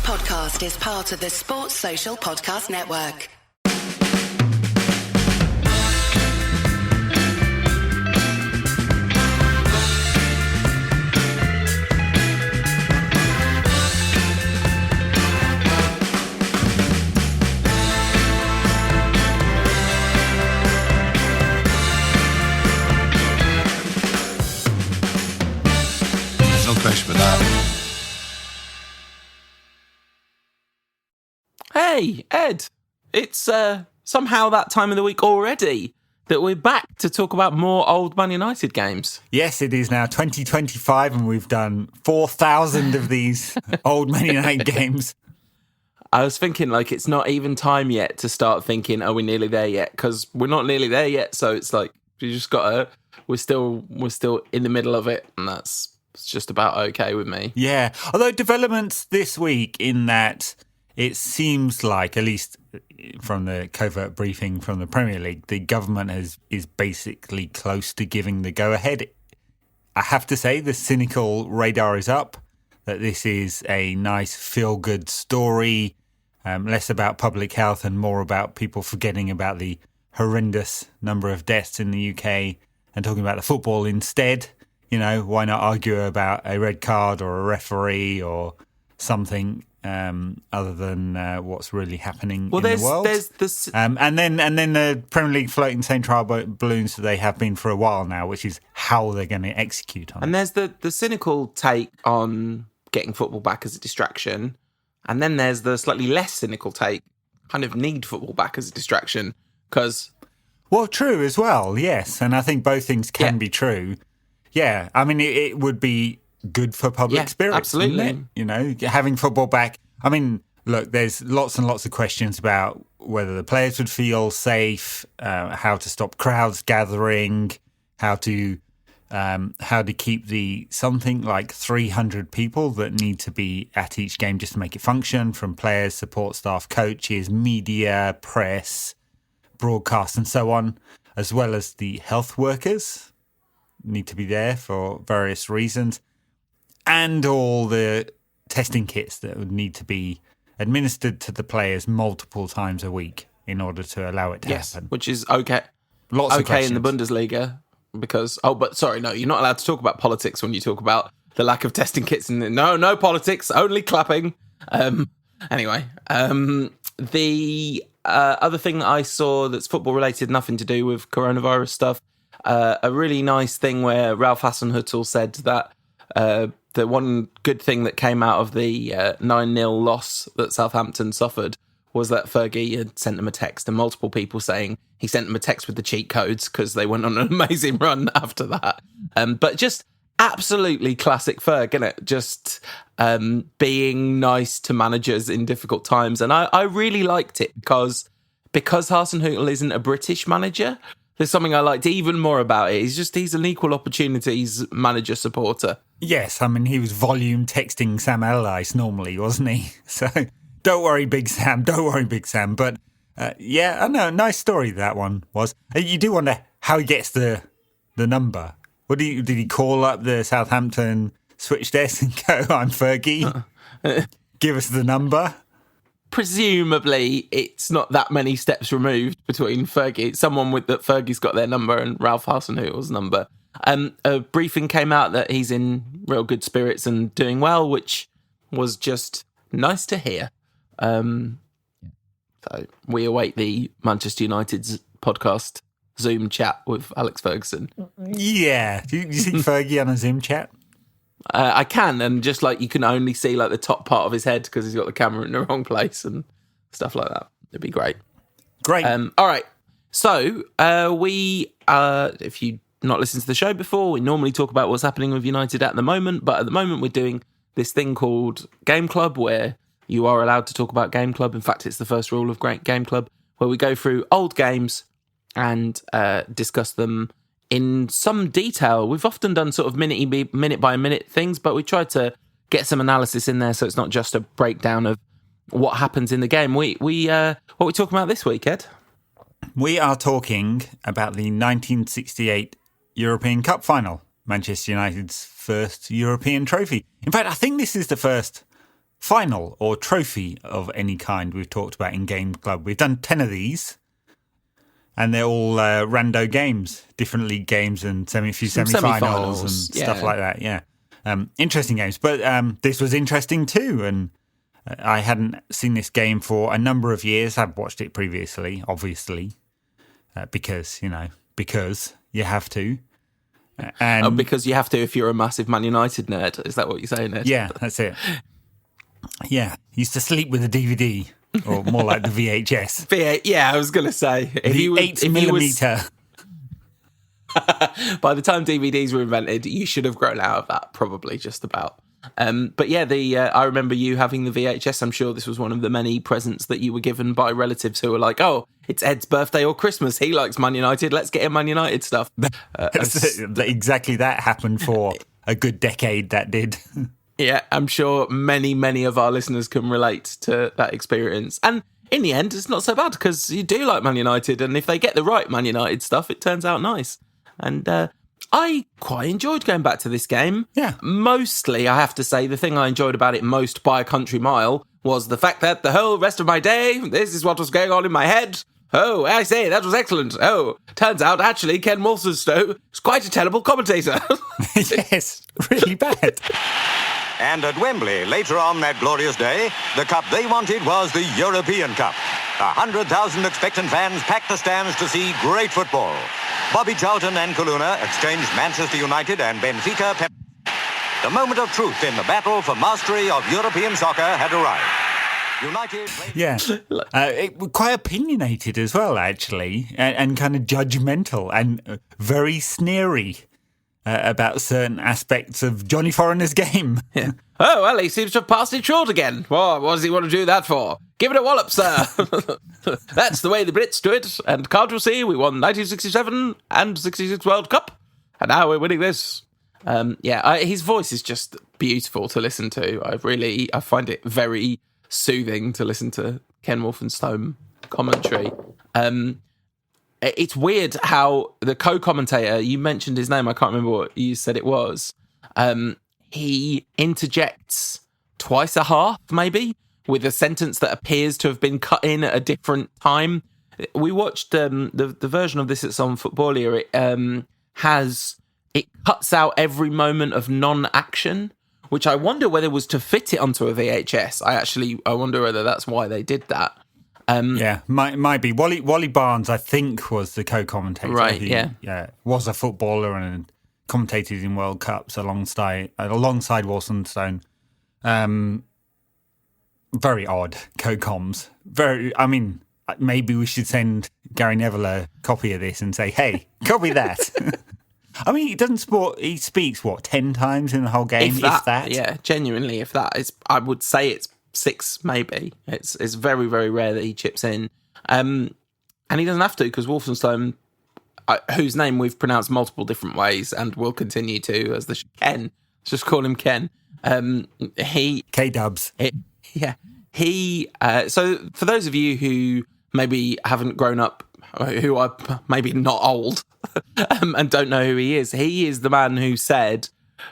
podcast is part of the Sports Social Podcast Network. There's no question about that. Hey, Ed, it's somehow that time of the week already that we're back to talk about more old Man United games. Yes, it is now 2025 and we've done 4,000 of these old Man United games. I was thinking, like, it's not even time yet to start thinking, are we nearly there yet? Because we're not nearly there yet, so it's like, you just gotta, we're still in the middle of it, and it's just about okay with me. Yeah, although developments this week in that it seems like, at least from the covert briefing from the Premier League, the government is basically close to giving the go-ahead. I have to say, the cynical radar is up, that this is a nice feel-good story, less about public health and more about people forgetting about the horrendous number of deaths in the UK and talking about the football instead. You know, why not argue about a red card or a referee or something other than what's really happening in the world? There's this, and then the Premier League floating central balloons that they have been for a while now, which is how they're going to execute on it. and there's the cynical take on getting football back as a distraction, and then there's the slightly less cynical take, kind of need football back as a distraction, because... Well, true as well, yes. And I think both things can be true. Yeah, I mean, it would be good for public spirits. Absolutely. Wouldn't it? You know, having football back. I mean, look, there's lots and lots of questions about whether the players would feel safe, how to stop crowds gathering, how to keep the something like 300 people that need to be at each game just to make it function, from players, support staff, coaches, media, press, broadcast, and so on, as well as the health workers need to be there for various reasons, and all the testing kits that would need to be administered to the players multiple times a week in order to allow it to happen. Which is okay. Lots of okay in the questions. Bundesliga because you're not allowed to talk about politics when you talk about the lack of testing kits. And no politics, only clapping. Anyway, the other thing that I saw that's football related, nothing to do with coronavirus stuff. A really nice thing where Ralph Hasenhüttl said that the one good thing that came out of the 9-0 loss that Southampton suffered was that Fergie had sent them a text, and multiple people saying he sent them a text with the cheat codes because they went on an amazing run after that. But just absolutely classic Ferg, innit? Just being nice to managers in difficult times. And I really liked it because Hasenhüttl isn't a British manager. There's something I liked even more about it. He's an equal opportunities manager supporter. Yes, I mean, he was volume texting Sam Allardyce normally, wasn't he? So, don't worry, Big Sam, don't worry, Big Sam. But, yeah, I know, nice story that one was. You do wonder how he gets the number. Did he call up the Southampton switch desk and go, I'm Fergie, give us the number? Presumably, it's not that many steps removed between Fergie, someone with that Fergie's got their number, and Ralph Hasenhüttl's number. A briefing came out that he's in real good spirits and doing well, which was just nice to hear. So we await the Manchester United's podcast Zoom chat with Alex Ferguson. Yeah. Do you see Fergie on a Zoom chat? I can, and just like you can only see like the top part of his head because he's got the camera in the wrong place and stuff like that. It'd be great. Great. All right. So if you not listened to the show before, we normally talk about what's happening with United at the moment, but at the moment we're doing this thing called Game Club, where you are allowed to talk about Game Club. In fact, it's the first rule of Game Club, where we go through old games and discuss them in some detail. We've often done sort of minute by minute things, but we tried to get some analysis in there so it's not just a breakdown of what happens in the game. What are we talking about this week, Ed? We are talking about the 1968 European Cup final, Manchester United's first European trophy. In fact, I think this is the first final or trophy of any kind we've talked about in Game Club. We've done 10 of these, and they're all rando games, different league games and semi-finals and stuff like that. Yeah, interesting games. But this was interesting too, and I hadn't seen this game for a number of years. I've watched it previously, obviously, because you have to. And because you have to if you're a massive Man United nerd. Is that what you're saying, Ed? Yeah, that's it. Yeah, used to sleep with a DVD, or more like the VHS. Yeah, I was going to say. The 8mm. By the time DVDs were invented, you should have grown out of that, probably, just about. But yeah, I remember you having the VHS. I'm sure this was one of the many presents that you were given by relatives who were like, "Oh, it's Ed's birthday or Christmas. He likes Man United. Let's get him Man United stuff." Exactly, that happened for a good decade. That did. Yeah, I'm sure many of our listeners can relate to that experience. And in the end, it's not so bad because you do like Man United, and if they get the right Man United stuff, it turns out nice. And I quite enjoyed going back to this game. Yeah. Mostly, I have to say, the thing I enjoyed about it most by a country mile was the fact that the whole rest of my day, this is what was going on in my head. Oh, I say, that was excellent. Oh, turns out, actually, Ken Waltherstowe is quite a terrible commentator. Yes, really bad. And at Wembley, later on that glorious day, the cup they wanted was the European Cup. 100,000 expectant fans packed the stands to see great football. Bobby Charlton and Kaluna exchanged Manchester United and Benfica. The moment of truth in the battle for mastery of European soccer had arrived. United played... Yeah, quite opinionated as well, actually, and kind of judgmental and very sneery about certain aspects of Johnny Foreigner's game. Yeah. Oh, well, he seems to have passed it short again. Well, what does he want to do that for? Give it a wallop, sir. That's the way the Brits do it. And can't you see, we won 1967 and 66 World Cup, and now we're winning this. His voice is just beautiful to listen to. I find it very soothing to listen to Ken Waltherstowe commentary. It's weird how the co-commentator, you mentioned his name, I can't remember what you said it was, he interjects twice a half, maybe, with a sentence that appears to have been cut in at a different time. We watched the version of this that's on Footballia. It cuts out every moment of non-action, which I wonder whether it was to fit it onto a VHS. I wonder whether that's why they did that. Might be. Wally Barnes, I think, was the co-commentator. Right, who, was a footballer and commentated in World Cups alongside Waltherstowe. Very odd co-coms. Maybe we should send Gary Neville a copy of this and say, hey, copy that. I mean, he speaks, 10 times in the whole game, if that? Yeah, genuinely, if that. I would say it's 6, maybe. It's very, very rare that he chips in. And he doesn't have to, because Waltherstowe, whose name we've pronounced multiple different ways and will continue to, as the Ken. Let's just call him Ken. K-dubs. So for those of you who maybe haven't grown up, who are maybe not old, and don't know who he is the man who said,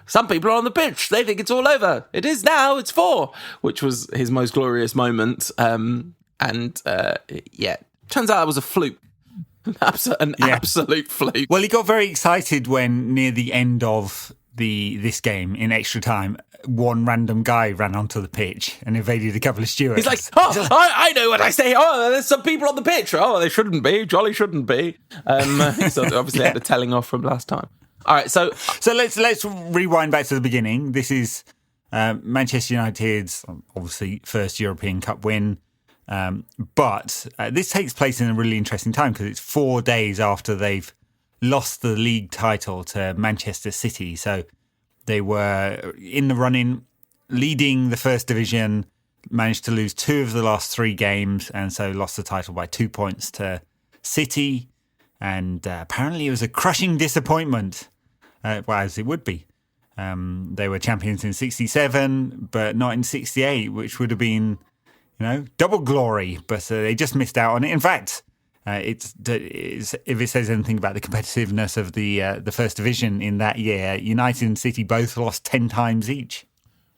"Some people are on the pitch, they think it's all over. It is now, it's 4," which was his most glorious moment. Turns out that was a fluke. An absolute fluke. Well, he got very excited when near the end of this game in extra time, one random guy ran onto the pitch and evaded a couple of stewards. He's like, I know what I say. Oh, there's some people on the pitch. Oh, they shouldn't be. Jolly shouldn't be. So obviously had the telling off from last time. All right, so let's rewind back to the beginning. This is Manchester United's obviously first European Cup win. But this takes place in a really interesting time because it's 4 days after they've lost the league title to Manchester City. So they were in the running, leading the first division, managed to lose 2 of the last 3 games, and so lost the title by 2 points to City. And apparently it was a crushing disappointment, as it would be. They were champions in 67, but not in 68, which would have been, double glory. But they just missed out on it. In fact, if it says anything about the competitiveness of the first division in that year, United and City both lost 10 times each.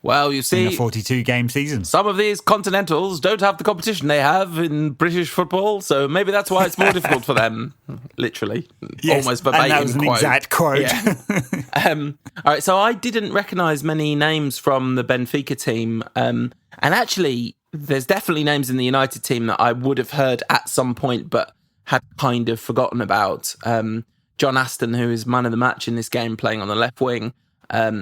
Well, you in a see, 42-game season. some of these continentals don't have the competition they have in British football, so maybe that's why it's more difficult for them. Literally. Yes, Almost verbatim and that was an quote. exact quote. Yeah. All right, so I didn't recognise many names from the Benfica team. And actually, there's definitely names in the United team that I would have heard at some point, but had kind of forgotten about. John Aston, who is man of the match in this game, playing on the left wing,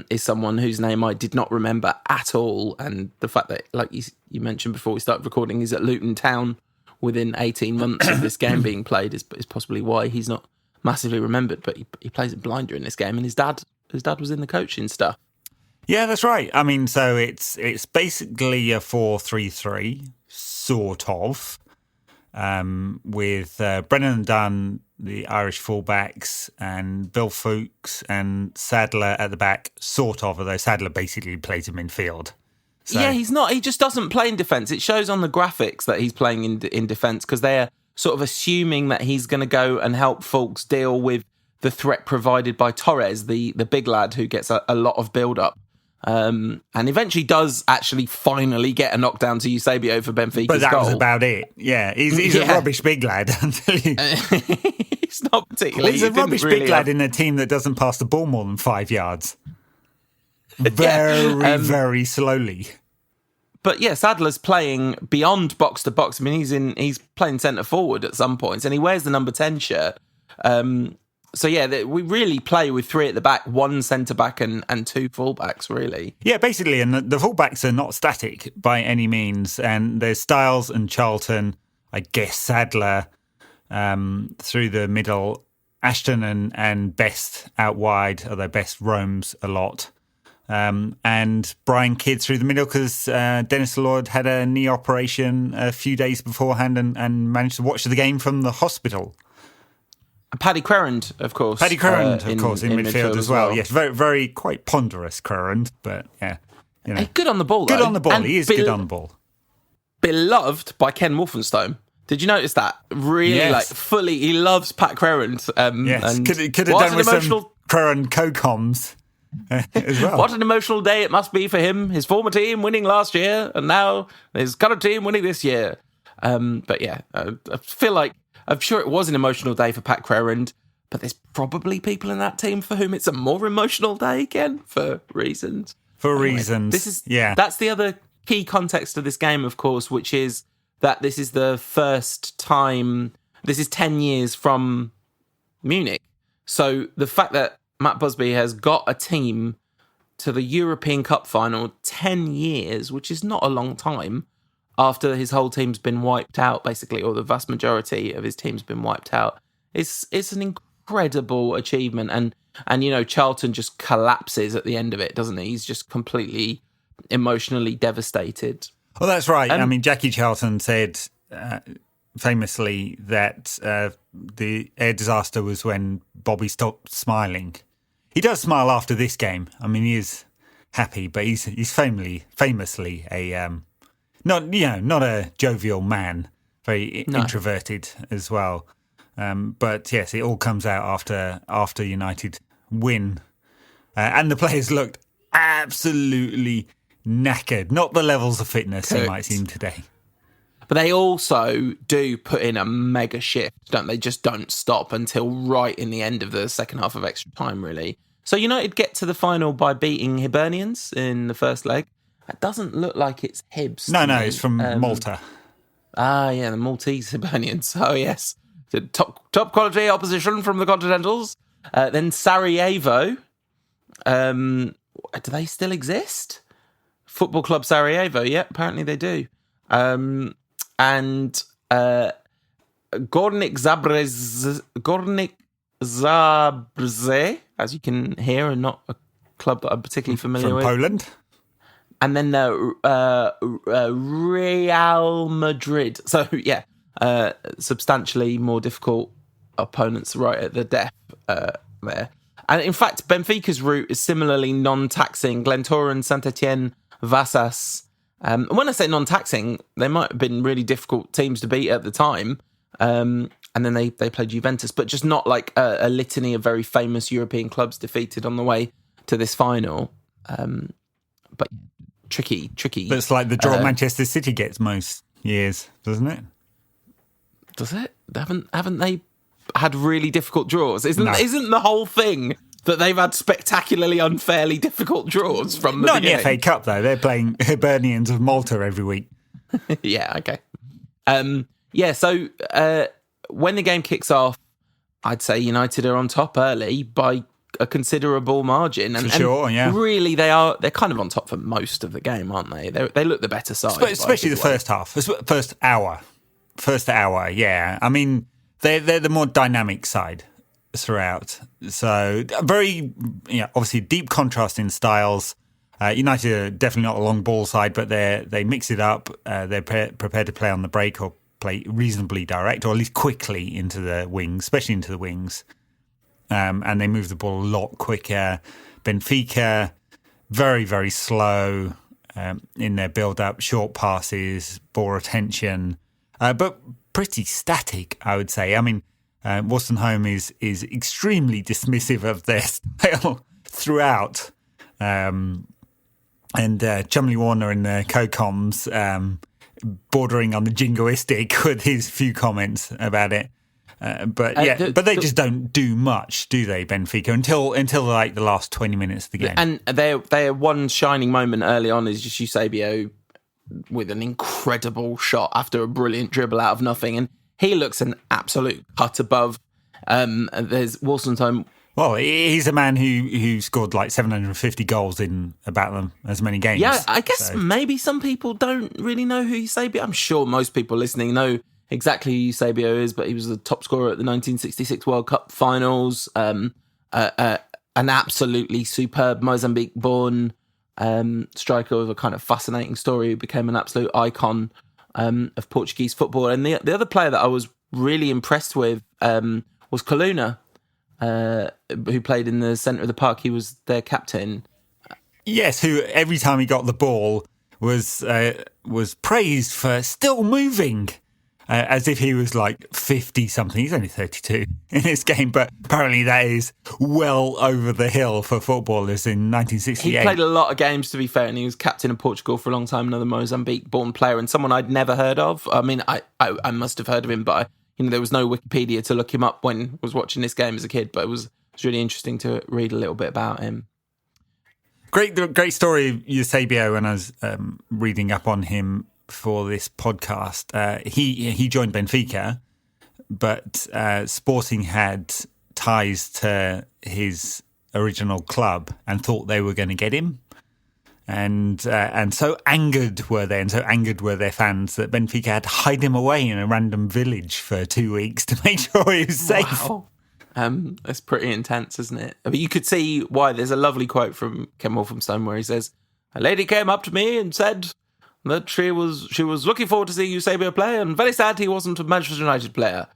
is someone whose name I did not remember at all. And the fact that, like you mentioned before we started recording, he's at Luton Town within 18 months of this game being played is possibly why he's not massively remembered. But he plays a blinder in this game, and his dad was in the coaching stuff. Yeah, that's right. I mean, so it's basically a 4-3-3, sort of, with Brennan Dunn, the Irish fullbacks, and Bill Fuchs and Sadler at the back, sort of, although Sadler basically plays in midfield. So, yeah, he's not. He just doesn't play in defence. It shows on the graphics that he's playing in defence because they're sort of assuming that he's going to go and help Fuchs deal with the threat provided by Torres, the big lad who gets a lot of build-up. And eventually does actually finally get a knockdown to Eusebio for Benfica's but that goal. was about it. Yeah, he's a rubbish big lad, I'll tell you. He's not particularly... He's a rubbish big lad in a team that doesn't pass the ball more than 5 yards. Very slowly. But yeah, Sadler's playing beyond box to box. I mean, he's playing centre forward at some points, and he wears the number 10 shirt. So yeah, we really play with three at the back, one centre back and two fullbacks, really. Yeah, basically, and the fullbacks are not static by any means. And there's Styles and Charlton, I guess Sadler through the middle, Ashton and Best out wide, although Best roams a lot. And Brian Kidd through the middle because Dennis Lord had a knee operation a few days beforehand and managed to watch the game from the hospital. Paddy Crerand, of course. Paddy Crerand, of course, in midfield as well. Yes, very, very quite ponderous Crerand, but yeah. You know. Hey, good on the ball, though. Good on the ball. And he is good on the ball. Beloved by Ken Wolfenstone. Did you notice that? Really, Yes. fully, he loves Pat Crerand. Yes, and could have done with some Crerand co-coms as well. What an emotional day it must be for him. His former team winning last year, and now his current team winning this year. But yeah, I feel like I'm sure it was an emotional day for Pat Crerand, but there's probably people in that team for whom it's a more emotional day, Ken, for reasons. That's the other key context of this game, of course, which is that this is the first time, this is 10 years from Munich. So the fact that Matt Busby has got a team to the European Cup final 10 years, which is not a long time, after his whole team's been wiped out, basically, or the vast majority of his team's been wiped out, it's an incredible achievement. And you know, Charlton just collapses at the end of it, doesn't he? He's just completely emotionally devastated. Well, that's right. I mean, Jackie Charlton said famously that the air disaster was when Bobby stopped smiling. He does smile after this game. I mean, he is happy, but he's famously a... not a jovial man, very introverted as well. But yes, it all comes out after United win. And the players looked absolutely knackered. Not the levels of fitness it might seem today. But they also do put in a mega shift, don't they? Just don't stop until right in the end of the second half of extra time, really. So United get to the final by beating Hibernians in the first leg. It doesn't look like it's Hibs. No, it's from Malta. Yeah, the Maltese Hibernians. Oh, yes. The top quality opposition from the Continentals. Then Sarajevo. Do they still exist? Football Club Sarajevo. Yeah, apparently they do. And Gornik Zabrze, as you can hear, and not a club that I'm particularly familiar from with. Poland. And then Real Madrid. So, yeah, substantially more difficult opponents right at the death there. And in fact, Benfica's route is similarly non-taxing. Glentoran, Saint-Etienne, Vassas. And when I say non-taxing, they might have been really difficult teams to beat at the time. And then they played Juventus, but just not like a litany of very famous European clubs defeated on the way to this final. But tricky. But it's like the draw Manchester City gets most years, doesn't it? Does it? Haven't they had really difficult draws? Isn't the whole thing that they've had spectacularly unfairly difficult draws from the beginning? Not in the FA Cup, though. They're playing Hibernians of Malta every week. Yeah, okay. So when the game kicks off, I'd say United are on top early by a considerable margin. And really, they're kind of on top for most of the game, aren't they? They look the better side. Especially the first half, first hour. Yeah. I mean, they're the more dynamic side throughout. So very, obviously deep contrast in styles. United are definitely not a long ball side, but they mix it up. They're prepared to play on the break or play reasonably direct, or at least quickly into the wings, especially into the wings. And they move the ball a lot quicker. Benfica, very, very slow in their build-up, short passes, ball retention, but pretty static, I would say. I mean, Wolstenholme is extremely dismissive of their style throughout. And Chumley Warner in the co-coms bordering on the jingoistic with his few comments about it. But they just don't do much, do they, Benfica, until like the last 20 minutes of the game. And their one shining moment early on is just Eusebio with an incredible shot after a brilliant dribble out of nothing, and he looks an absolute cut above. There's Wolstenholme. Well, he's a man who scored like 750 goals in about as many games. Yeah, I guess maybe some people don't really know who Eusebio. I'm sure most people listening know exactly who Eusebio is, but he was the top scorer at the 1966 World Cup finals. An absolutely superb Mozambique-born striker with a kind of fascinating story who became an absolute icon of Portuguese football. And the other player that I was really impressed with was Coluna, who played in the centre of the park. He was their captain. Yes, who every time he got the ball was praised for still moving. As if he was like 50-something. He's only 32 in this game, but apparently that is well over the hill for footballers in 1968. He played a lot of games, to be fair, and he was captain of Portugal for a long time, another Mozambique-born player, and someone I'd never heard of. I mean, I must have heard of him, but there was no Wikipedia to look him up when I was watching this game as a kid, but it was really interesting to read a little bit about him. Great story of Eusebio when I was reading up on him for this podcast. He joined Benfica, but Sporting had ties to his original club and thought they were going to get him. And so angered were they, and so angered were their fans, that Benfica had to hide him away in a random village for 2 weeks to make sure he was safe. Wow. That's pretty intense, isn't it? I mean, you could see why. There's a lovely quote from Ken Wolfenstone where he says, "A lady came up to me and said that she was looking forward to seeing Eusebio play, and very sad he wasn't a Manchester United player."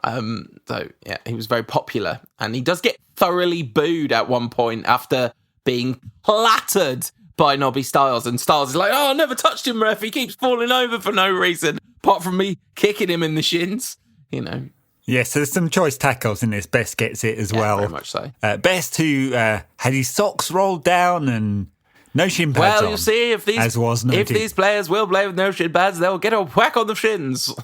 So yeah, he was very popular, and he does get thoroughly booed at one point after being plattered by Nobby Stiles, and Stiles is like, "Oh, I never touched him, ref. He keeps falling over for no reason, apart from me kicking him in the shins." Yes, there's some choice tackles in this. Best gets it as well. Very much so. Best, who had his socks rolled down and no shin pads on. Well, you see, if these players will play with no shin pads, they'll get a whack on the shins.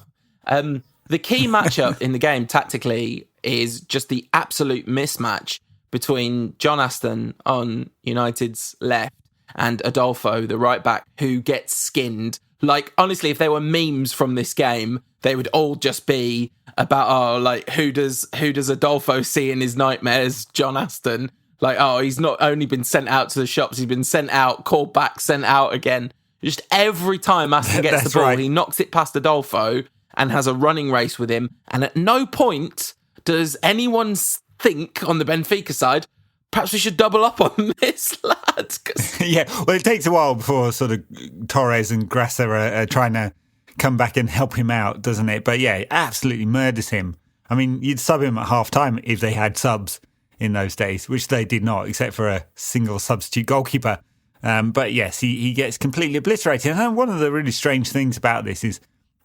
The key matchup in the game, tactically, is just the absolute mismatch between John Aston on United's left and Adolfo, the right back, who gets skinned. Like, honestly, if there were memes from this game, they would all just be about, who does Adolfo see in his nightmares? John Aston. Like, he's not only been sent out to the shops, he's been sent out, called back, sent out again. Just every time Aston gets the ball, He knocks it past Adolfo and has a running race with him. And at no point does anyone think on the Benfica side, perhaps we should double up on this, lad. Yeah, well, it takes a while before sort of Torres and Grassa are trying to come back and help him out, doesn't it? But yeah, it absolutely murders him. I mean, you'd sub him at half-time if they had subs in those days, which they did not, except for a single substitute goalkeeper. But yes, he gets completely obliterated. And one of the really strange things about this is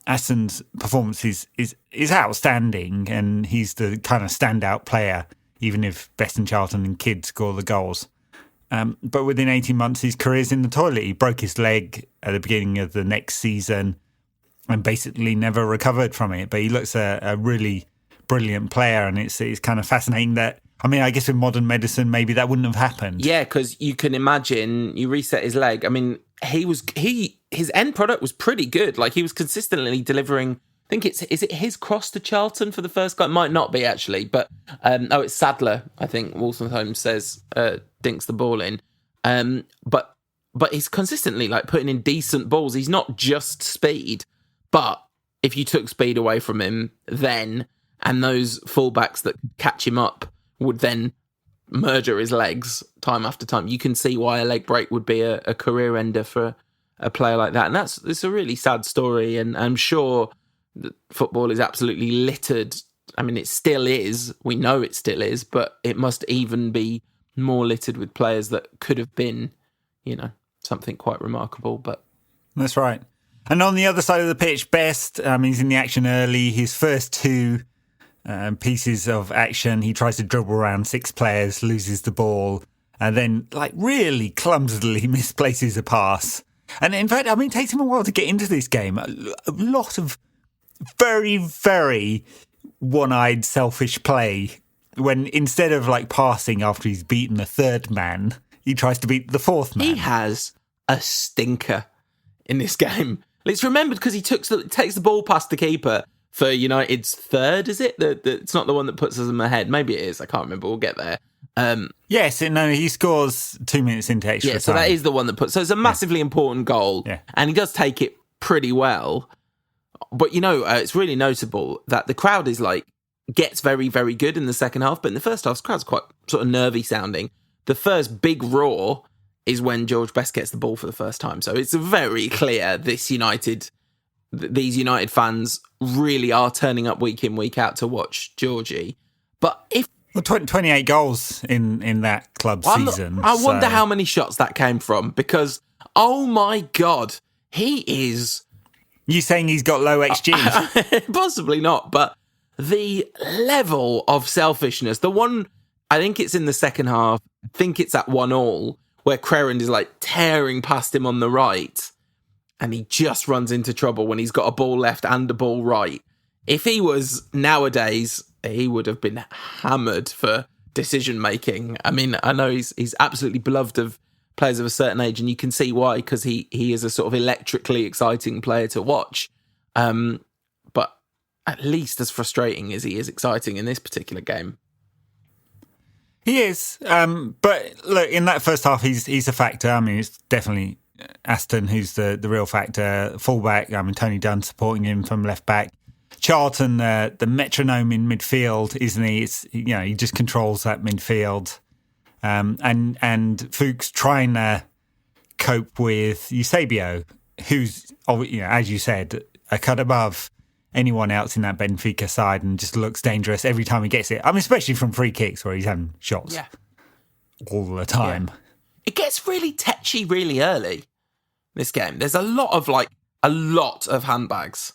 Aston's performance is outstanding, and he's the kind of standout player, even if Best and Charlton and Kidd score the goals. But within 18 months, his career's in the toilet. He broke his leg at the beginning of the next season and basically never recovered from it. But he looks a really brilliant player, and it's kind of fascinating that, I mean, I guess with modern medicine, maybe that wouldn't have happened. Yeah, because you can imagine you reset his leg. I mean, his end product was pretty good. Like, he was consistently delivering. I think is it his cross to Charlton for the first goal? It might not be actually, but it's Sadler. I think Walthamstow says dinks the ball in. But he's consistently like putting in decent balls. He's not just speed, but if you took speed away from him, then and those fullbacks that catch him up would then murder his legs time after time. You can see why a leg break would be a career ender for a player like that, and it's a really sad story. And I'm sure that football is absolutely littered. I mean, it still is. We know it still is, but it must even be more littered with players that could have been, something quite remarkable. But that's right. And on the other side of the pitch, Best, he's in the action early. His first two pieces of action, he tries to dribble around 6 players, loses the ball, and then really clumsily misplaces a pass. And in fact, it takes him a while to get into this game. A lot of very, very one-eyed, selfish play when instead of passing after he's beaten the third man, he tries to beat the fourth man. He has a stinker in this game. It's remembered because he takes the ball past the keeper for United's third, is it? It's not the one that puts us in ahead. Maybe it is. I can't remember. We'll get there. Yes, no, he scores 2 minutes into extra time. Yeah, so that is the one that puts... So it's a massively important goal, and he does take it pretty well. But, it's really notable that the crowd is gets very, very good in the second half, but in the first half, the crowd's quite sort of nervy sounding. The first big roar is when George Best gets the ball for the first time. So it's very clear these United fans really are turning up week in, week out to watch Georgie. But if... Well, 28 goals in that club season. I wonder how many shots that came from, because, oh my God, he is... You saying he's got low XG? Possibly not, but the level of selfishness, the one, I think it's in the second half, I think it's at 1-1, where Crerand is tearing past him on the right, and he just runs into trouble when he's got a ball left and a ball right. If he was nowadays, he would have been hammered for decision making. I mean, I know he's absolutely beloved of players of a certain age, and you can see why, because he is a sort of electrically exciting player to watch. But at least as frustrating as he is exciting in this particular game. He is. But look, in that first half, he's a factor. I mean, it's definitely Aston who's the real factor. Fullback, Tony Dunn supporting him from left back. Charlton, the metronome in midfield, isn't he? He just controls that midfield. And Fuchs trying to cope with Eusebio, who's, as you said, a cut above anyone else in that Benfica side and just looks dangerous every time he gets it. especially from free kicks where he's having shots all the time. Yeah. It gets really tetchy really early, this game. There's a lot of handbags.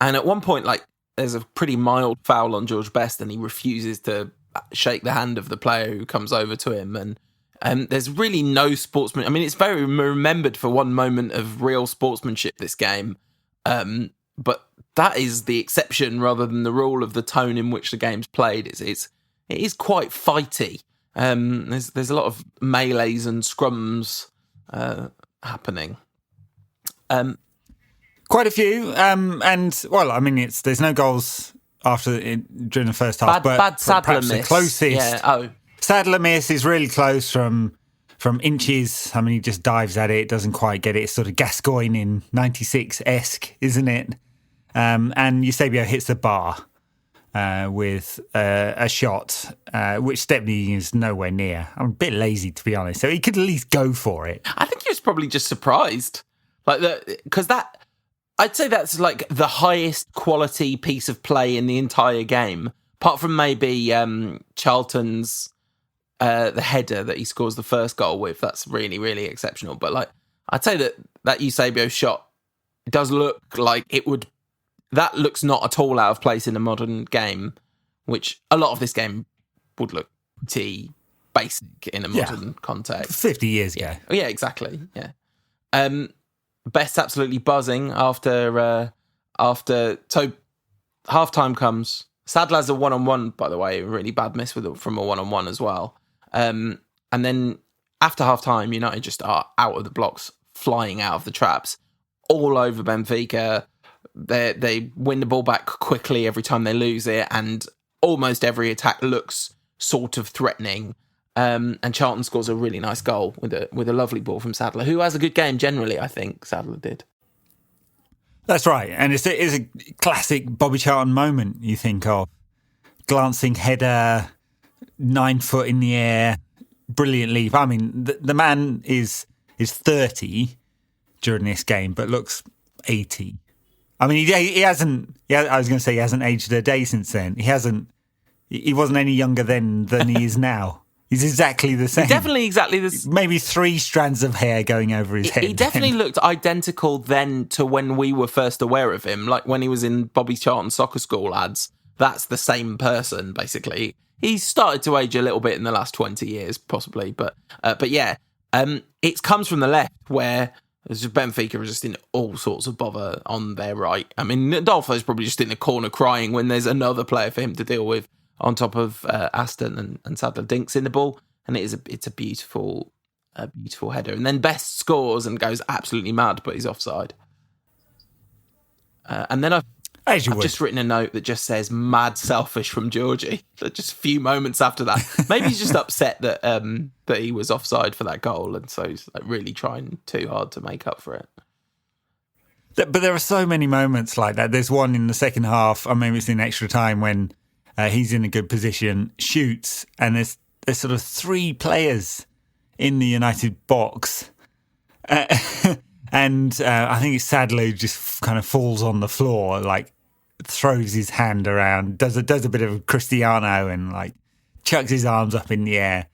And at one point, there's a pretty mild foul on George Best and he refuses to shake the hand of the player who comes over to him. And there's really no sportsman. I mean, it's very remembered for one moment of real sportsmanship, this game. But that is the exception rather than the rule of the tone in which the game's played. It is quite fighty. There's a lot of melees and scrums happening. Quite a few. There's no goals during the first half. Bad Sadler miss. The closest. Yeah. Sadler miss is really close from inches. He just dives at it, doesn't quite get it. It's sort of Gascoigne in 96-esque, isn't it? And Eusebio hits the bar with a shot, which Stepney is nowhere near. I'm a bit lazy, to be honest. So he could at least go for it. I think he was probably just surprised. Because I'd say that's the highest quality piece of play in the entire game, apart from maybe Charlton's the header that he scores the first goal with. That's really, really exceptional. But I'd say that Eusebio shot does look like it would. That looks not at all out of place in a modern game, which a lot of this game would look pretty basic in a modern context. 50 years ago. Yeah, exactly. Yeah. Best absolutely buzzing after so half-time comes. Sadler's a one-on-one, by the way, a really bad miss from a one-on-one as well. And then after half-time, United just are out of the blocks, flying out of the traps, all over Benfica. They win the ball back quickly every time they lose it, and almost every attack looks sort of threatening. And Charlton scores a really nice goal with a lovely ball from Sadler, who has a good game generally, I think Sadler did. That's right. And it's a classic Bobby Charlton moment, you think of. Glancing header, 9 foot in the air, brilliant leap. I mean, the man is 30 during this game, but looks 80. I mean, he hasn't... Yeah, I was going to say he hasn't aged a day since then. He wasn't any younger then than he is now. He's exactly the same. Definitely exactly the same. Maybe 3 strands of hair going over his head. He definitely looked identical then to when we were first aware of him, like when he was in Bobby Charlton Soccer School ads. That's the same person, basically. He's started to age a little bit in the last 20 years, possibly. But yeah, it comes from the left, where Benfica are just in all sorts of bother on their right. I mean, Adolfo's probably just in the corner crying when there's another player for him to deal with, on top of Aston and Sadler dinks in the ball, and it's a beautiful header. And then Best scores and goes absolutely mad, but he's offside. And then I've just written a note that just says "mad selfish" from Georgie. Just a few moments after that, maybe he's just upset that that he was offside for that goal, and so he's like really trying too hard to make up for it. But there are so many moments like that. There's one in the second half, or maybe it's in extra time, when he's in a good position, shoots, and there's sort of 3 players in the United box. And I think it's Sadler who just kind of falls on the floor, like throws his hand around, does a bit of Cristiano and like chucks his arms up in the air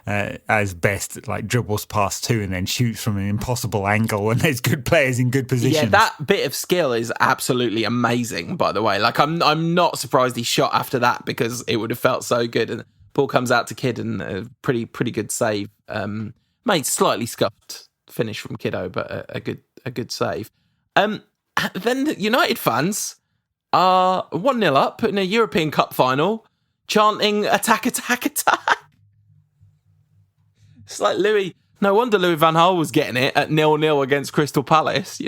as Best, like dribbles past 2 and then shoots from an impossible angle when there's good players in good positions. Yeah, that bit of skill is absolutely amazing, by the way. Like, I'm not surprised he shot after that, because it would have felt so good. And ball comes out to Kidd, and a pretty good save. Made slightly scuffed finish from Kiddo, but a good save. Then the United fans are 1-0 up in a European Cup final, chanting "attack, attack, attack." It's like Louis. No wonder Louis van Gaal was getting it at 0-0 against Crystal Palace,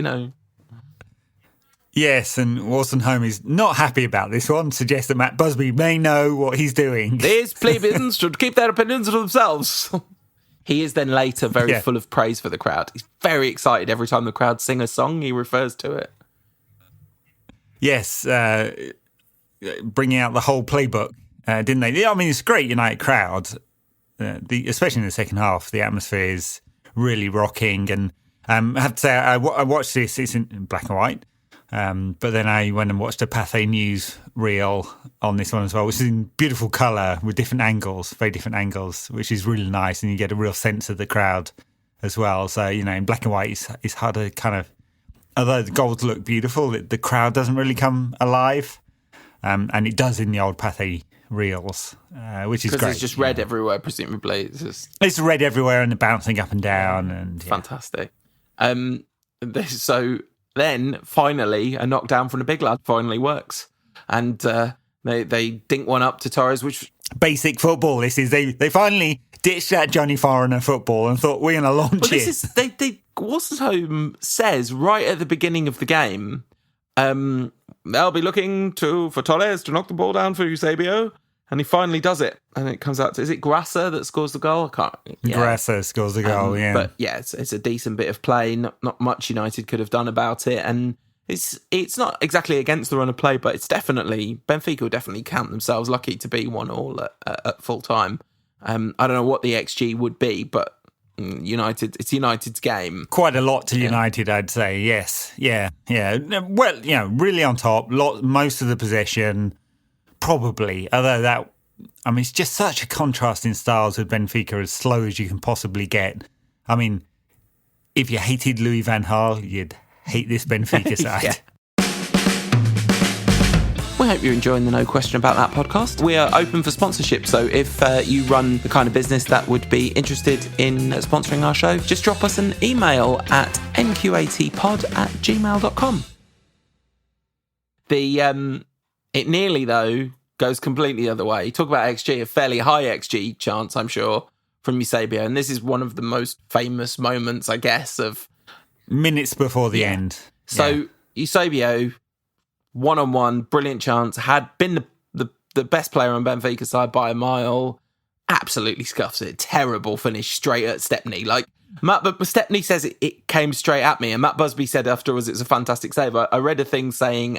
Yes, and Wolstenholme is not happy about this one, suggests that Matt Busby may know what he's doing. These plebeians should keep their opinions to themselves. He is then later very full of praise for the crowd. He's very excited every time the crowd sing a song, he refers to it. Yes, bringing out the whole playbook, didn't they? I mean, it's a great United crowd. Especially in the second half, the atmosphere is really rocking. And I have to say, I watched this, it's in black and white, but then I went and watched a Pathé News reel on this one as well, which is in beautiful colour with different angles, very different angles, which is really nice, and you get a real sense of the crowd as well. So, in black and white, it's hard to kind of, although the goals look beautiful, the crowd doesn't really come alive, and it does in the old Pathé reels, which is great. Because it's just red everywhere, presumably. It's red everywhere and the bouncing up and down. And fantastic. So then, finally, a knockdown from the big lad finally works. And they dink one up to Torres, which... Basic football, this is. They finally ditched that Johnny Foreigner football and thought, we're going to launch it. Wolstenholme says right at the beginning of the game... they'll be looking for Torres to knock the ball down for Eusebio, and he finally does it. And it comes out to, is it Grasser that scores the goal? I can't. Yeah. Grasser scores the goal, yeah. But yeah, it's a decent bit of play. Not much United could have done about it, and it's not exactly against the run of play, but it's definitely, Benfica will definitely count themselves lucky to be 1-1 at full time. I don't know what the XG would be, but it's United's game. Quite a lot to United, I'd say. Yes, yeah. Well, really on top. Most of the possession, probably. Although that, I mean, it's just such a contrast in styles with Benfica, as slow as you can possibly get. I mean, if you hated Louis van Gaal, you'd hate this Benfica side. We hope you're enjoying the No Question About That podcast. We are open for sponsorship, so if you run the kind of business that would be interested in sponsoring our show, just drop us an email at nqatpod@gmail.com. It nearly, though, goes completely the other way. Talk about XG, a fairly high XG chance, I'm sure, from Eusebio, and this is one of the most famous moments, I guess, of... Minutes before the end. So, Eusebio... one-on-one, brilliant chance, had been the best player on Benfica side by a mile, absolutely scuffs it. Terrible finish straight at Stepney. Like, Stepney says it came straight at me, and Matt Busby said afterwards it's a fantastic save. I read a thing saying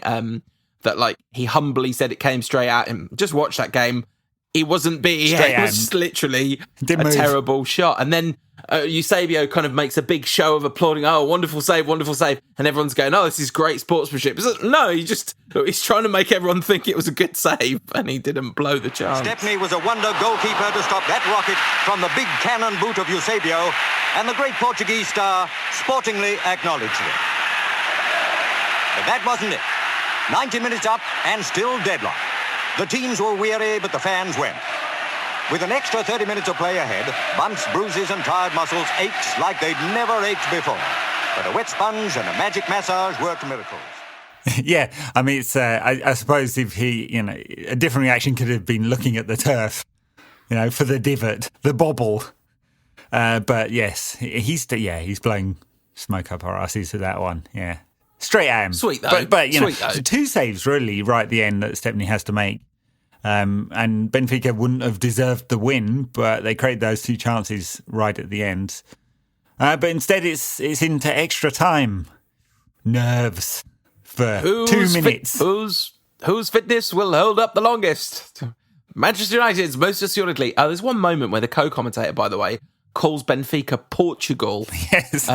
that, like, he humbly said it came straight at him. Just watch that game. It wasn't it was literally a terrible shot. And then Eusebio kind of makes a big show of applauding. Oh, wonderful save. And everyone's going, oh, this is great sportsmanship. It's like, no, he's trying to make everyone think it was a good save, and he didn't blow the chance. Stepney was a wonder goalkeeper to stop that rocket from the big cannon boot of Eusebio, and the great Portuguese star sportingly acknowledged it. But that wasn't it. 90 minutes up and still deadlock. The teams were weary, but the fans weren't. With an extra 30 minutes of play ahead, bumps, bruises and tired muscles ached like they'd never ached before. But a wet sponge and a magic massage worked miracles. Yeah, I mean, it's. I suppose if he, a different reaction could have been looking at the turf, for the divot, the bobble. But yes, he's blowing smoke up our asses to that one. Yeah, straight at him. Sweet though. But Sweet, though. Two saves really right at the end that Stepney has to make. And Benfica wouldn't have deserved the win, but they create those two chances right at the end. But instead, it's into extra time. Nerves for 2 minutes. Whose fitness will hold up the longest? Manchester United's most assuredly. There's one moment where the co-commentator, by the way, calls Benfica Portugal. Yes.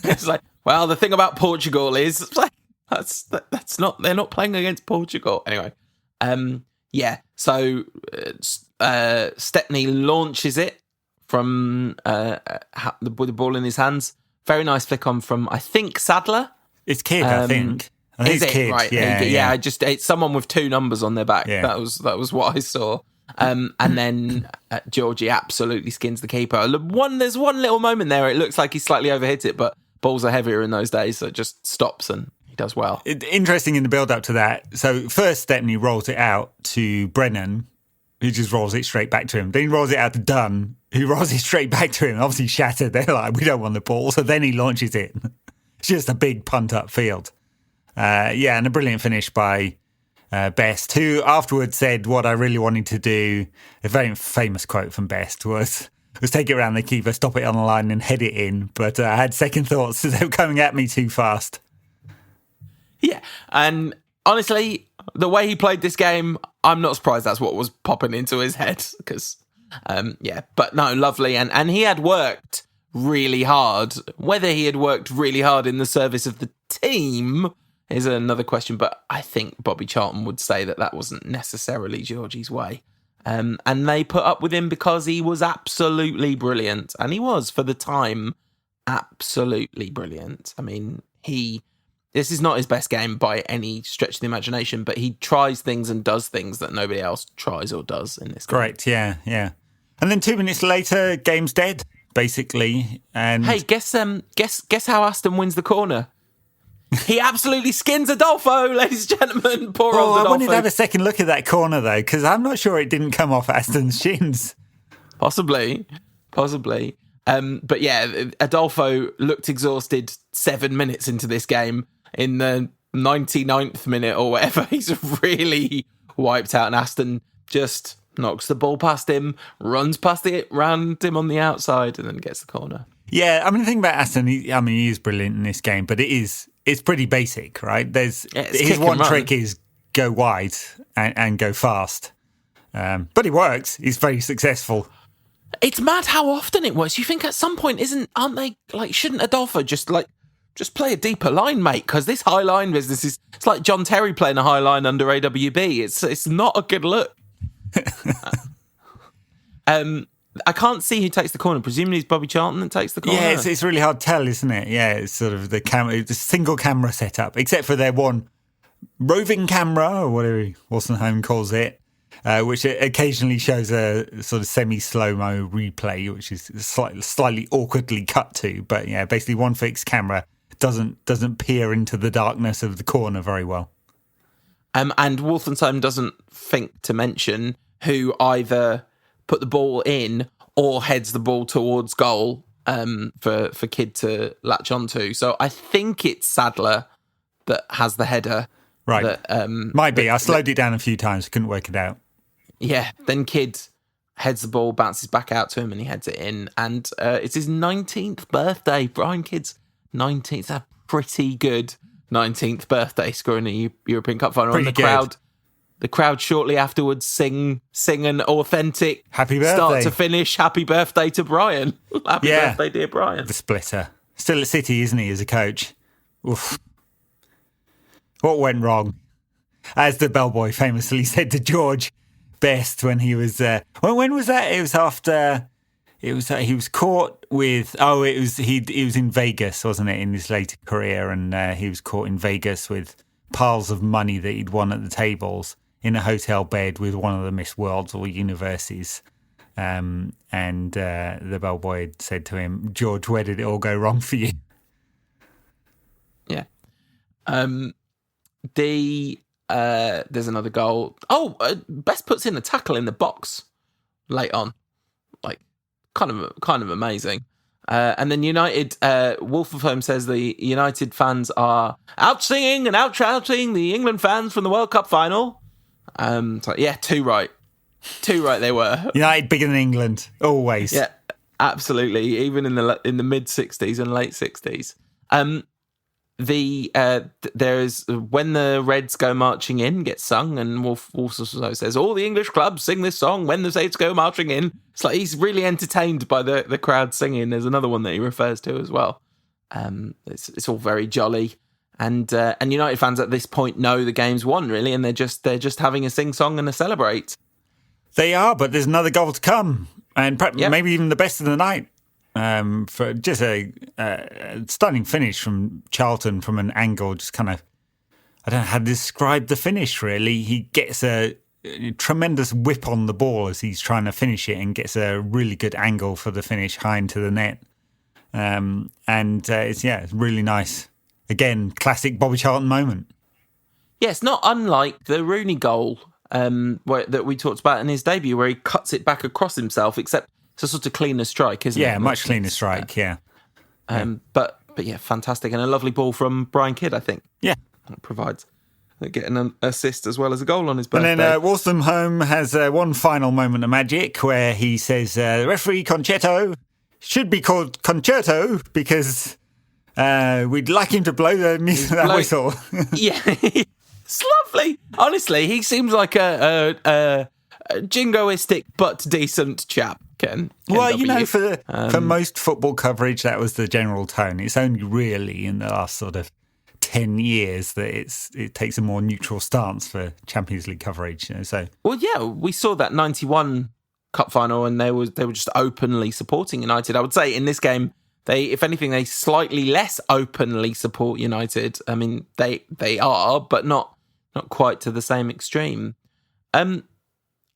It's like, well, the thing about Portugal is, it's like, that's not. They're not playing against Portugal anyway. Yeah, so Stepney launches it from with the ball in his hands. Very nice flick on from, I think, Sadler. It's Kidd, I think. Is it? Kidd. Right. Yeah. It's someone with two numbers on their back. Yeah. That was what I saw. And then Georgie absolutely skins the keeper. There's one little moment there. It looks like he slightly overhit it, but balls are heavier in those days, so it just stops and does well. Interesting in the build-up to that. So first Stepney rolls it out to Brennan, who just rolls it straight back to him. Then he rolls it out to Dunn, who rolls it straight back to him. Obviously shattered. They're like, we don't want the ball. So then he launches it. It's just a big punt upfield. And a brilliant finish by Best, who afterwards said what I really wanted to do. A very famous quote from Best was take it around the keeper, stop it on the line and head it in. But I had second thoughts. They were coming at me too fast. Yeah, and honestly, the way he played this game, I'm not surprised that's what was popping into his head. Because, but no, lovely. And he had worked really hard. Whether he had worked really hard in the service of the team is another question. But I think Bobby Charlton would say that wasn't necessarily Georgie's way. And they put up with him because he was absolutely brilliant. And he was, for the time, absolutely brilliant. I mean, this is not his best game by any stretch of the imagination, but he tries things and does things that nobody else tries or does in this game. Great, yeah. And then 2 minutes later, game's dead, basically. And hey, guess how Aston wins the corner? He absolutely skins Adolfo, ladies and gentlemen. Poor old Adolfo. I wanted to have a second look at that corner, though, because I'm not sure it didn't come off Aston's shins. Possibly. But yeah, Adolfo looked exhausted 7 minutes into this game. In the 99th minute or whatever, he's really wiped out, and Aston just knocks the ball past him, runs past it, round him on the outside, and then gets the corner. Yeah, I mean, the thing about Aston, he is brilliant in this game, but it's pretty basic, right? His one trick is go wide and go fast. But it works. He's very successful. It's mad how often it works. You think at some point, shouldn't Adolfo just play a deeper line, mate? Because this high line business it's like John Terry playing a high line under AWB. It's not a good look. I can't see who takes the corner. Presumably it's Bobby Charlton that takes the corner. Yeah, it's really hard to tell, isn't it? Yeah, it's sort of the single camera setup, except for their one roving camera, or whatever Wolstenholme calls it, which occasionally shows a sort of semi-slow-mo replay, which is slightly awkwardly cut to. But yeah, basically one fixed camera doesn't peer into the darkness of the corner very well. And Wolstenholme doesn't think to mention who either put the ball in or heads the ball towards goal for Kidd to latch onto. So I think it's Sadler that has the header. Right. That, might be. I slowed it down a few times. Couldn't work it out. Yeah. Then Kidd heads the ball, bounces back out to him, and he heads it in. And it's his 19th birthday. Brian Kidd's 19th. A pretty good 19th birthday, scoring a European Cup final. Pretty And the crowd shortly afterwards sing an authentic happy birthday, start to finish happy birthday to Brian. Happy birthday, dear Brian. The splitter. Still at City, isn't he, as a coach? Oof. What went wrong? As the bellboy famously said to George Best when he was... when was that? It was after... he was caught with... he was in Vegas, wasn't it, in his later career, and he was caught in Vegas with piles of money that he'd won at the tables in a hotel bed with one of the Miss Worlds or Universities. And the bellboy had said to him, George, where did it all go wrong for you? Yeah. There's another goal. Best puts in a tackle in the box late on. Like, kind of amazing. And then United, Wolstenholme says the United fans are out singing and out shouting the England fans from the World Cup final. Too right they were. United bigger than England, always. Yeah, absolutely. Even in the mid 60s and late 60s. There's When the Reds Go Marching In gets sung, and Wolf also says all the English clubs sing this song when the Reds go marching in. It's like he's really entertained by the crowd singing. There's another one that he refers to as well. It's all very jolly, and United fans at this point know the game's won really, and they're just having a sing song and a celebrate. They are, but there's another goal to come, and maybe even the best of the night. For just a stunning finish from Charlton from an angle, just kind of, I don't know how to describe the finish really. He gets a tremendous whip on the ball as he's trying to finish it and gets a really good angle for the finish high into the net. It's really nice. Again, classic Bobby Charlton moment. Yeah, it's not unlike the Rooney goal that we talked about in his debut where he cuts it back across himself, except it's a sort of cleaner strike, isn't it? Yeah, much cleaner strike, yeah. But yeah, fantastic. And a lovely ball from Brian Kidd, I think. Yeah. That provides getting an assist as well as a goal on his birthday. And then Wolstenholme has one final moment of magic where he says, the referee Concerto should be called Concerto because we'd like him to blow that whistle. Yeah, it's lovely. Honestly, he seems like a jingoistic but decent chap. Ken well, for most football coverage, that was the general tone. It's only really in the last sort of 10 years that it takes a more neutral stance for Champions League coverage. Well, yeah, we saw that 91 cup final, and they were just openly supporting United. I would say in this game, if anything, they slightly less openly support United. I mean, they are, but not quite to the same extreme.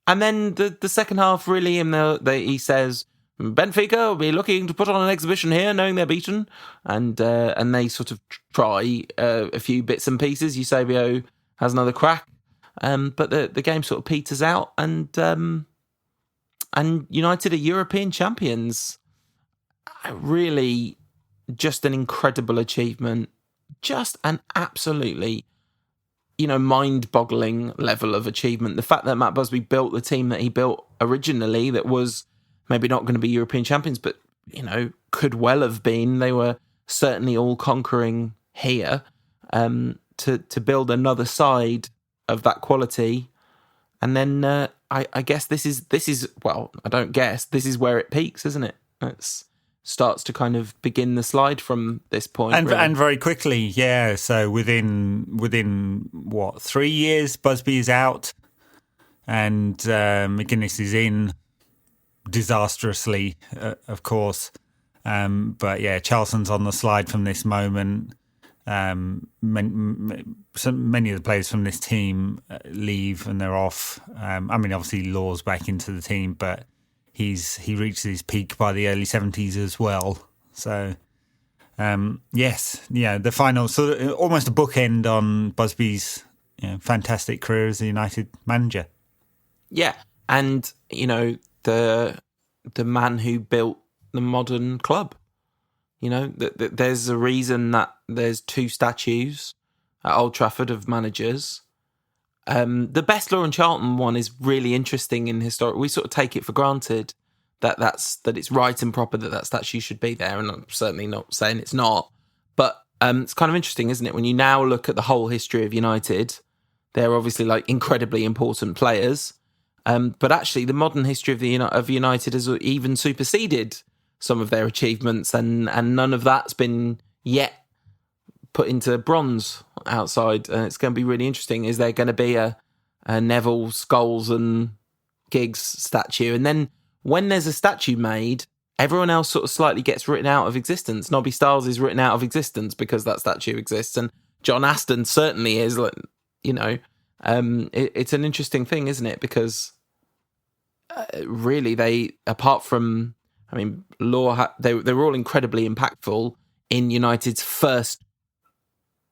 And then the second half, really, he says, Benfica will be looking to put on an exhibition here, knowing they're beaten. And they sort of try a few bits and pieces. Eusebio has another crack. But the game sort of peters out. And United are European champions. Really, just an incredible achievement. Just an absolutely... mind-boggling level of achievement. The fact that Matt Busby built the team that he built originally, that was maybe not going to be European champions, but, could well have been. They were certainly all-conquering here. To build another side of that quality. And then I guess this is, well, I don't guess, this is where it peaks, isn't it? It's starts to kind of begin the slide from this point. And very quickly, yeah. So within what, 3 years, Busby is out and McGuinness is in disastrously, of course. But yeah, Charlton's on the slide from this moment. Many of the players from this team leave and they're off. Obviously Law's back into the team, but he reached his peak by the early 70s as well. So, the final, sort of almost a bookend on Busby's fantastic career as a United manager. Yeah, and the man who built the modern club. There's a reason that there's 2 statues at Old Trafford of managers. The Best Law and Charlton one is really interesting in historic. We sort of take it for granted that it's right and proper that statue should be there, and I'm certainly not saying it's not. But it's kind of interesting, isn't it? When you now look at the whole history of United, they're obviously like incredibly important players, but actually the modern history of United has even superseded some of their achievements, and none of that's been yet put into bronze outside. And it's going to be really interesting. Is there going to be a Neville, Scholes and Giggs statue? And then when there's a statue made, everyone else sort of slightly gets written out of existence. Nobby Stiles is written out of existence because that statue exists, and John Aston certainly is. It's an interesting thing, isn't it? Because really, they, apart from, Law, they were all incredibly impactful in United's first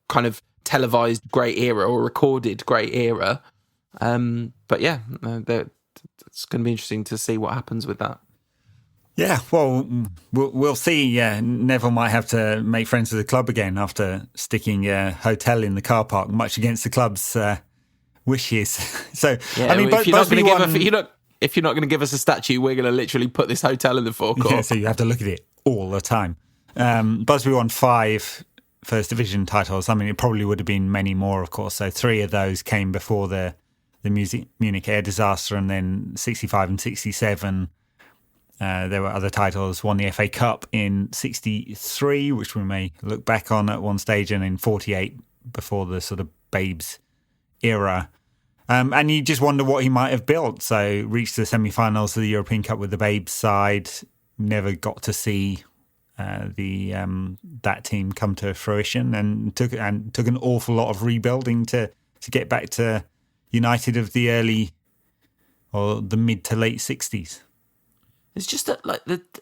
kind of televised great era or recorded great era. But yeah, it's going to be interesting to see what happens with that. Yeah, well, we'll see. Yeah, Neville might have to make friends with the club again after sticking a hotel in the car park, much against the club's wishes. So, yeah, if you're not going to give us a statue, we're going to literally put this hotel in the forecourt. Yeah, so you have to look at it all the time. Busby won 5 First Division titles. It probably would have been many more, of course. So 3 of those came before the Munich air disaster, and then 65 and 67. There were other titles. Won the FA Cup in 63, which we may look back on at one stage, and in 48 before the sort of Babes era. And you just wonder what he might have built. So reached the semi-finals of the European Cup with the Babes side. Never got to see that team come to fruition, and took an awful lot of rebuilding to get back to United of the early or the mid to late 60s. It's just that,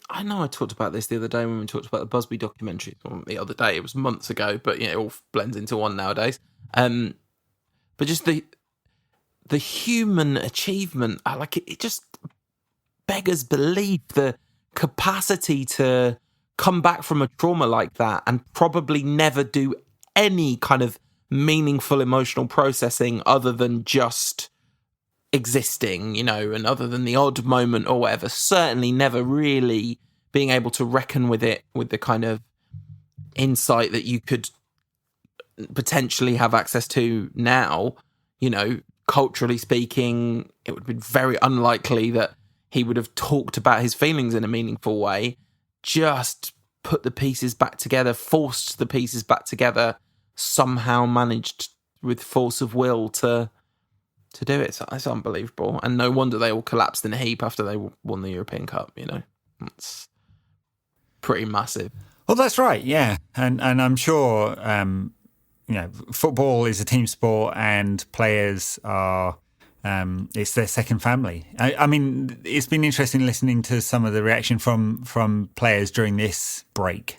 I know I talked about this the other day when we talked about the Busby documentary. Well, the other day, it was months ago, but it all blends into one nowadays. But just the human achievement, it just beggars belief, the capacity to come back from a trauma like that and probably never do any kind of meaningful emotional processing other than just existing, and other than the odd moment or whatever, certainly never really being able to reckon with it with the kind of insight that you could potentially have access to now. Culturally speaking, it would be very unlikely that he would have talked about his feelings in a meaningful way. Just put the pieces back together, forced the pieces back together, somehow managed with force of will to do it. It's unbelievable. And no wonder they all collapsed in a heap after they won the European Cup, It's pretty massive. Well, that's right, yeah. And I'm sure... football is a team sport, and players are, it's their second family. It's been interesting listening to some of the reaction from players during this break,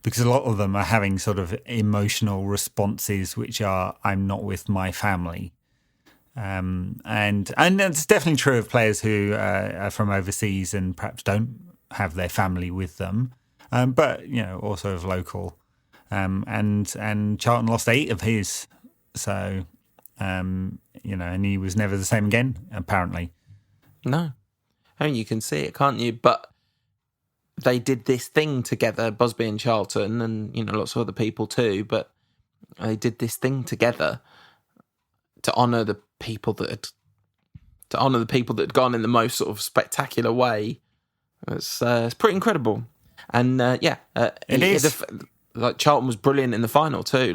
because a lot of them are having sort of emotional responses, which are, I'm not with my family. And it's definitely true of players who are from overseas and perhaps don't have their family with them, but, also of local. And Charlton lost 8 of his, so and he was never the same again, apparently. No, you can see it, can't you? But they did this thing together, Busby and Charlton, and lots of other people too. But they did this thing together to honour the people that had gone in the most sort of spectacular way. It's pretty incredible, and it is. Charlton was brilliant in the final too.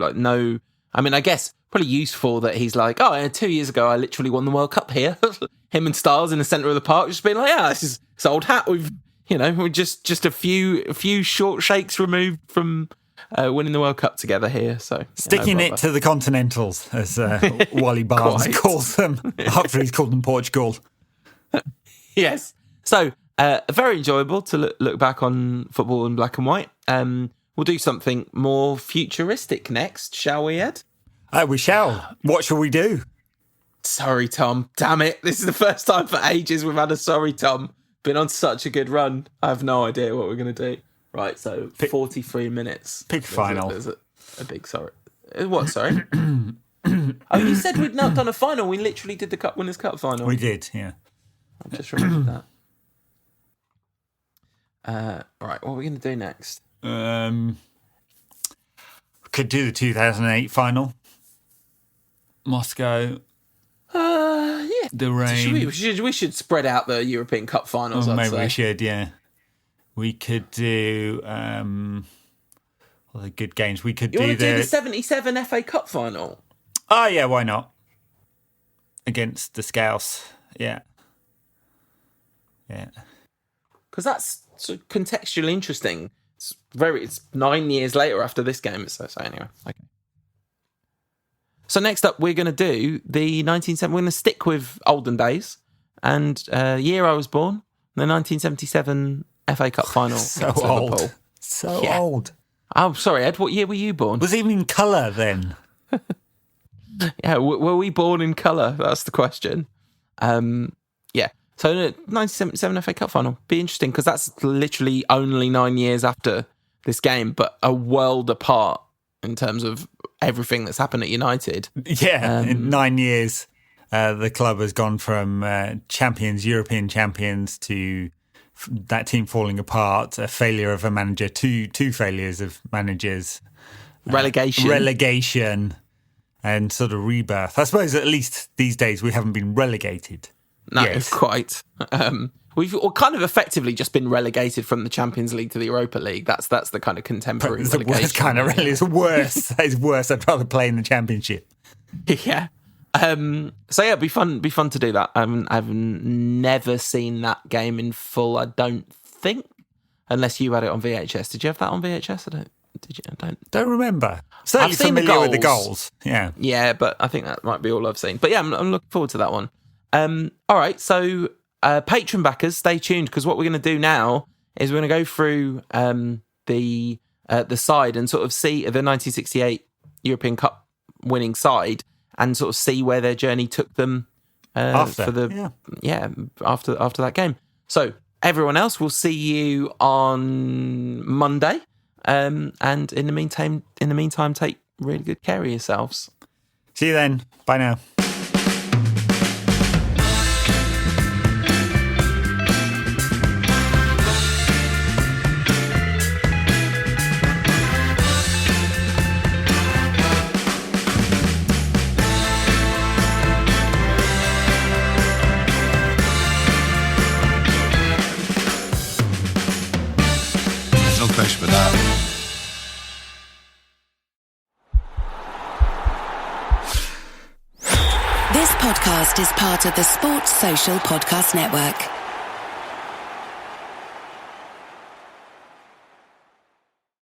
I guess probably useful that he's 2 years ago I literally won the World Cup here. Him and Stiles in the centre of the park, just being this is old hat. We're just a few short shakes removed from winning the World Cup together here. So Sticking it to the Continentals, as Wally Barnes calls them, after he's called them Portugal. Yes. So, very enjoyable to look back on football in black and white. We'll do something more futuristic next, shall we, Ed? We shall. What shall we do? Sorry, Tom. Damn it. This is the first time for ages we've had a sorry, Tom. Been on such a good run. I have no idea what we're going to do. Right, so 43 minutes. Pick final. There's a big sorry. What, sorry? Oh, you said we'd not done a final. We literally did the Cup Winners' Cup final. We did, yeah. I just remembered that. Right, what are we going to do next? Could do the 2008 final. Moscow. Yeah. The rain. We should spread out the European Cup finals. Maybe we should, yeah. We could do all the good games. We could do the 77 FA Cup final. Oh yeah, why not? Against the Scouse, yeah. Because that's sort of contextually interesting. It's 9 years later after this game. So anyway, okay. So next up, we're going to do the 1970. We're going to stick with olden days, and year I was born, the 1977 FA Cup final. So old. Liverpool. So old. Oh, sorry, Ed. What year were you born? Was it even in colour then? Yeah, were we born in colour? That's the question. Yeah. So the 1977 FA Cup final. Be interesting because that's literally only 9 years after this game, but a world apart in terms of everything that's happened at United. Yeah, in 9 years, the club has gone from European champions, to that team falling apart, a failure of a manager, two failures of managers, relegation, and sort of rebirth. I suppose at least these days we haven't been relegated. No, quite. We've kind of effectively just been relegated from the Champions League to the Europa League. That's the kind of contemporary it's relegation. The worst kind of It's worse. It's worse. I'd rather play in the Championship. Yeah. So yeah, it'd be fun to do that. I've never seen that game in full, I don't think, unless you had it on VHS. Did you have that on VHS? I don't remember. Certainly I've seen familiar with the goals. Yeah. Yeah, but I think that might be all I've seen. But yeah, I'm looking forward to that one. All right, so patron backers, stay tuned, because what we're going to do now is we're going to go through the side and sort of see the 1968 European Cup winning side and sort of see where their journey took them after that game. So everyone else, we'll see you on Monday, and in the meantime, take really good care of yourselves. See you then. Bye now. For that. This podcast is part of the Sports Social Podcast Network.